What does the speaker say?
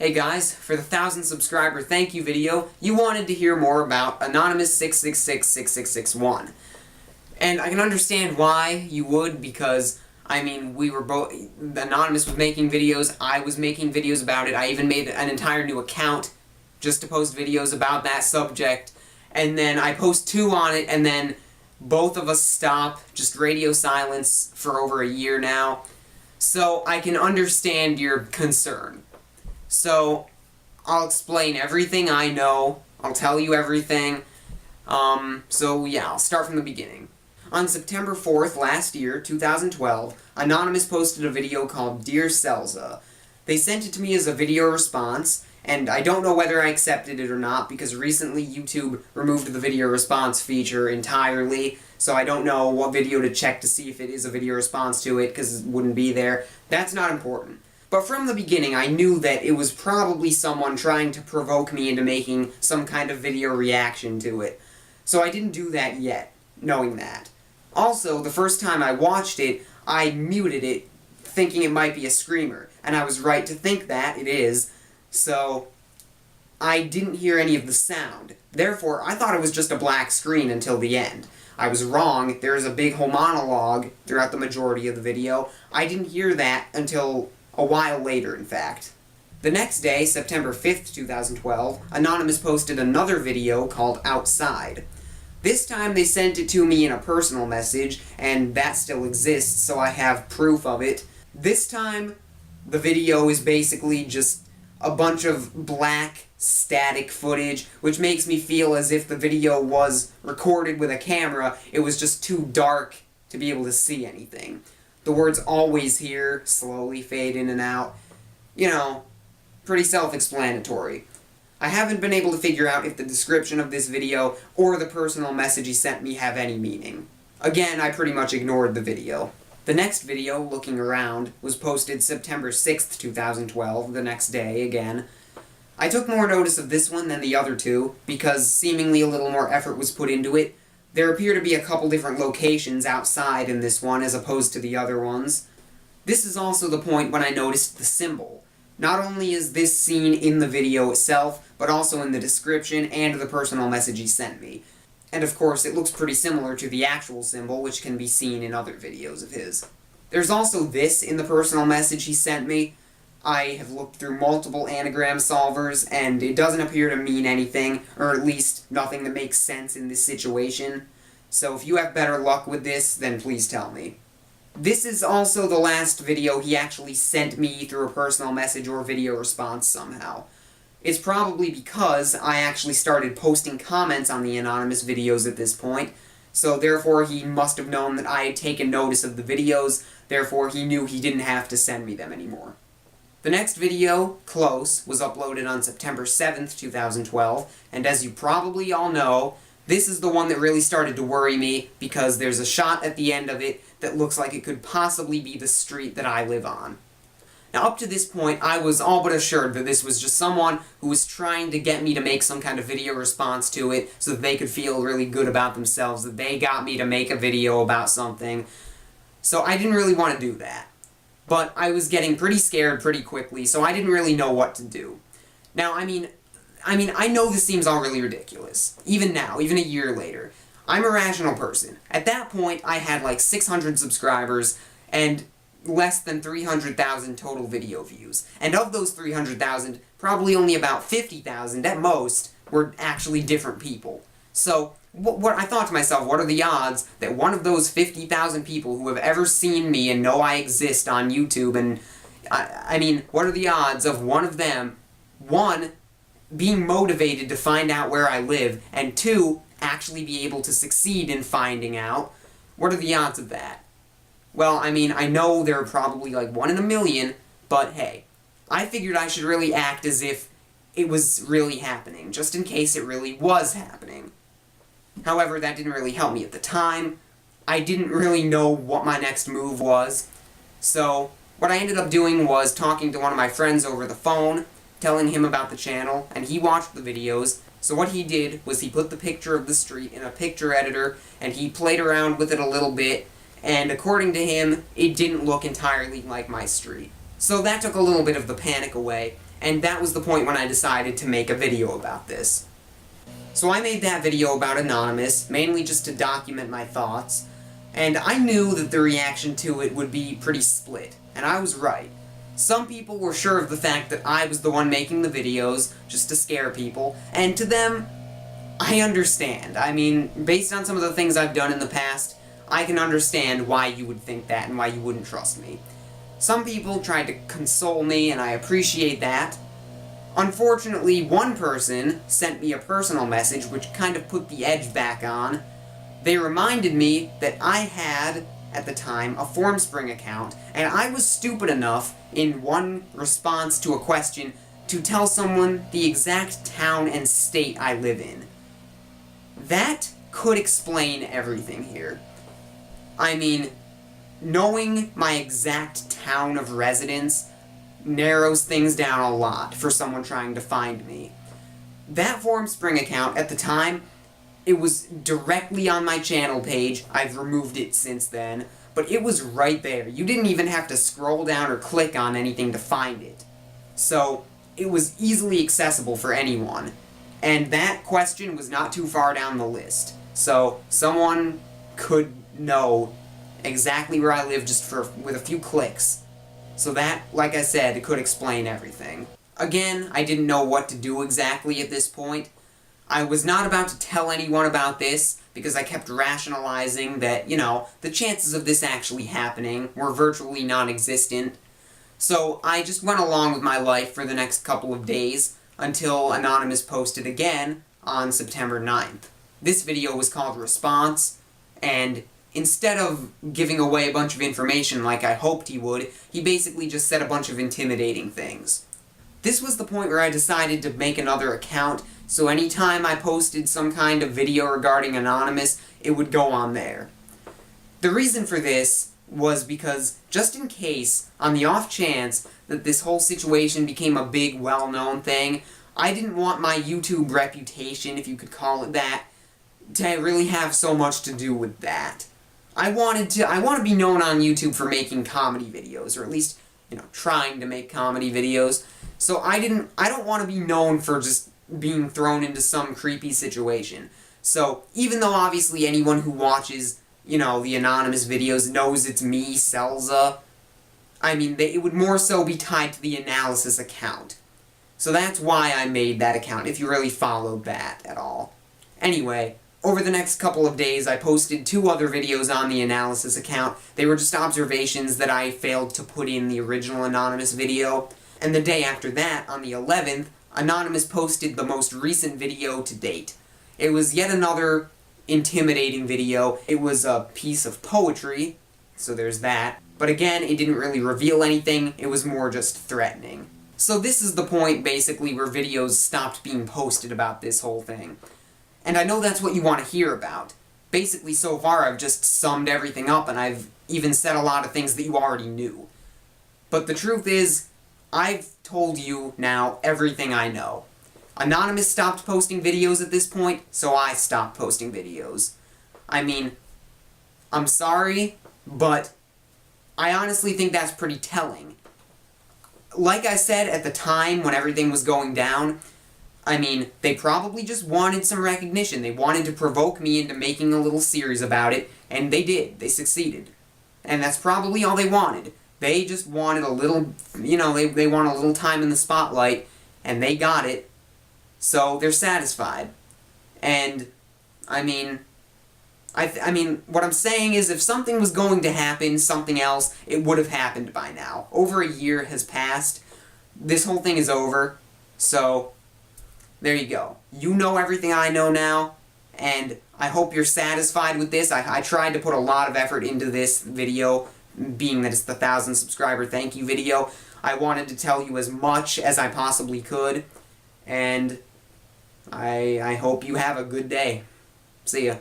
Hey guys, for the 1,000 subscriber thank you video, you wanted to hear more about Anonymous6666661. And I can understand why you would, because, I mean, we were both... Anonymous was making videos, I was making videos about it, I even made an entire new account just to post videos about that subject, and then I post 2 on it, and then both of us stop, just radio silence for over a year now. So I can understand your concern. So, I'll explain everything I know, I'll tell you everything, so yeah, I'll start from the beginning. On September 4th last year, 2012, Anonymous posted a video called Dear Selza. They sent it to me as a video response, and I don't know whether I accepted it or not, because recently YouTube removed the video response feature entirely, so I don't know what video to check to see if it is a video response to it, because it wouldn't be there. That's not important. But from the beginning, I knew that it was probably someone trying to provoke me into making some kind of video reaction to it. So I didn't do that yet, knowing that. Also, the first time I watched it, I muted it, thinking it might be a screamer. And I was right to think that, it is. So, I didn't hear any of the sound. Therefore, I thought it was just a black screen until the end. I was wrong, there is a big whole monologue throughout the majority of the video. I didn't hear that until a while later, in fact. The next day, September 5th, 2012, Anonymous posted another video called Outside. This time they sent it to me in a personal message, and that still exists, so I have proof of it. This time, the video is basically just a bunch of black, static footage, which makes me feel as if the video was recorded with a camera, it was just too dark to be able to see anything. The words "always here" slowly fade in and out. You know, pretty self-explanatory. I haven't been able to figure out if the description of this video or the personal message he sent me have any meaning. Again, I pretty much ignored the video. The next video, Looking Around, was posted September 6th, 2012, the next day again. I took more notice of this one than the other two, because seemingly a little more effort was put into it. There appear to be a couple different locations outside in this one as opposed to the other ones. This is also the point when I noticed the symbol. Not only is this seen in the video itself, but also in the description and the personal message he sent me. And of course, it looks pretty similar to the actual symbol, which can be seen in other videos of his. There's also this in the personal message he sent me. I have looked through multiple anagram solvers, and it doesn't appear to mean anything, or at least nothing that makes sense in this situation. So if you have better luck with this, then please tell me. This is also the last video he actually sent me through a personal message or video response somehow. It's probably because I actually started posting comments on the Anonymous videos at this point, so therefore he must have known that I had taken notice of the videos, therefore he knew he didn't have to send me them anymore. The next video, Close, was uploaded on September 7th, 2012, and as you probably all know, this is the one that really started to worry me, because there's a shot at the end of it that looks like it could possibly be the street that I live on. Now, up to this point, I was all but assured that this was just someone who was trying to get me to make some kind of video response to it so that they could feel really good about themselves, that they got me to make a video about something. So I didn't really want to do that. But I was getting pretty scared pretty quickly, so I didn't really know what to do. Now, I mean, I know this seems all really ridiculous. Even now, even a year later. I'm a rational person. At that point, I had like 600 subscribers, and less than 300,000 total video views. And of those 300,000, probably only about 50,000 at most were actually different people. So, what I thought to myself, what are the odds that one of those 50,000 people who have ever seen me and know I exist on YouTube, and I mean, what are the odds of one of them, one, being motivated to find out where I live, and two, actually be able to succeed in finding out? What are the odds of that? Well, I mean, I know there are probably like 1 in a million, but hey, I figured I should really act as if it was really happening, just in case it really was happening. However, that didn't really help me at the time. I didn't really know what my next move was. So, what I ended up doing was talking to one of my friends over the phone, telling him about the channel, and he watched the videos. So what he did was he put the picture of the street in a picture editor, and he played around with it a little bit, and according to him, it didn't look entirely like my street. So that took a little bit of the panic away, and that was the point when I decided to make a video about this. So I made that video about Anonymous, mainly just to document my thoughts, and I knew that the reaction to it would be pretty split, and I was right. Some people were sure of the fact that I was the one making the videos, just to scare people, and to them, I understand. I mean, based on some of the things I've done in the past, I can understand why you would think that and why you wouldn't trust me. Some people tried to console me, and I appreciate that. Unfortunately, one person sent me a personal message which kind of put the edge back on. They reminded me that I had, at the time, a Formspring account, and I was stupid enough, in one response to a question, to tell someone the exact town and state I live in. That could explain everything here. I mean, knowing my exact town of residence narrows things down a lot for someone trying to find me. That Formspring account, at the time, it was directly on my channel page. I've removed it since then, but it was right there. You didn't even have to scroll down or click on anything to find it. So, it was easily accessible for anyone. And that question was not too far down the list. So, someone could know exactly where I live just with a few clicks. So that, like I said, could explain everything. Again, I didn't know what to do exactly at this point. I was not about to tell anyone about this, because I kept rationalizing that, you know, the chances of this actually happening were virtually non-existent. So I just went along with my life for the next couple of days, until Anonymous posted again on September 9th. This video was called Response, and instead of giving away a bunch of information like I hoped he would, he basically just said a bunch of intimidating things. This was the point where I decided to make another account, so anytime I posted some kind of video regarding Anonymous, it would go on there. The reason for this was because, just in case, on the off chance that this whole situation became a big, well-known thing, I didn't want my YouTube reputation, if you could call it that, to really have so much to do with that. I want to be known on YouTube for making comedy videos, or at least, you know, trying to make comedy videos. So I don't want to be known for just being thrown into some creepy situation. So, even though obviously anyone who watches, you know, the Anonymous videos knows it's me, Selza, I mean, it would more so be tied to the analysis account. So that's why I made that account, if you really followed that at all. Anyway, over the next couple of days, I posted 2 other videos on the analysis account. They were just observations that I failed to put in the original Anonymous video. And the day after that, on the 11th, Anonymous posted the most recent video to date. It was yet another intimidating video. It was a piece of poetry, so there's that. But again, it didn't really reveal anything, it was more just threatening. So this is the point, basically, where videos stopped being posted about this whole thing. And I know that's what you want to hear about. Basically, so far, I've just summed everything up, and I've even said a lot of things that you already knew. But the truth is, I've told you now everything I know. Anonymous stopped posting videos at this point, so I stopped posting videos. I mean, I'm sorry, but I honestly think that's pretty telling. Like I said at the time when everything was going down, I mean, they probably just wanted some recognition. They wanted to provoke me into making a little series about it, and they did. They succeeded. And that's probably all they wanted. They just wanted a little, you know, they want a little time in the spotlight, and they got it, so they're satisfied. And, I mean, what I'm saying is if something was going to happen, something else, it would have happened by now. Over a year has passed. This whole thing is over, so there you go. You know everything I know now, and I hope you're satisfied with this. I tried to put a lot of effort into this video, being that it's the 1,000 subscriber thank you video. I wanted to tell you as much as I possibly could, and I hope you have a good day. See ya.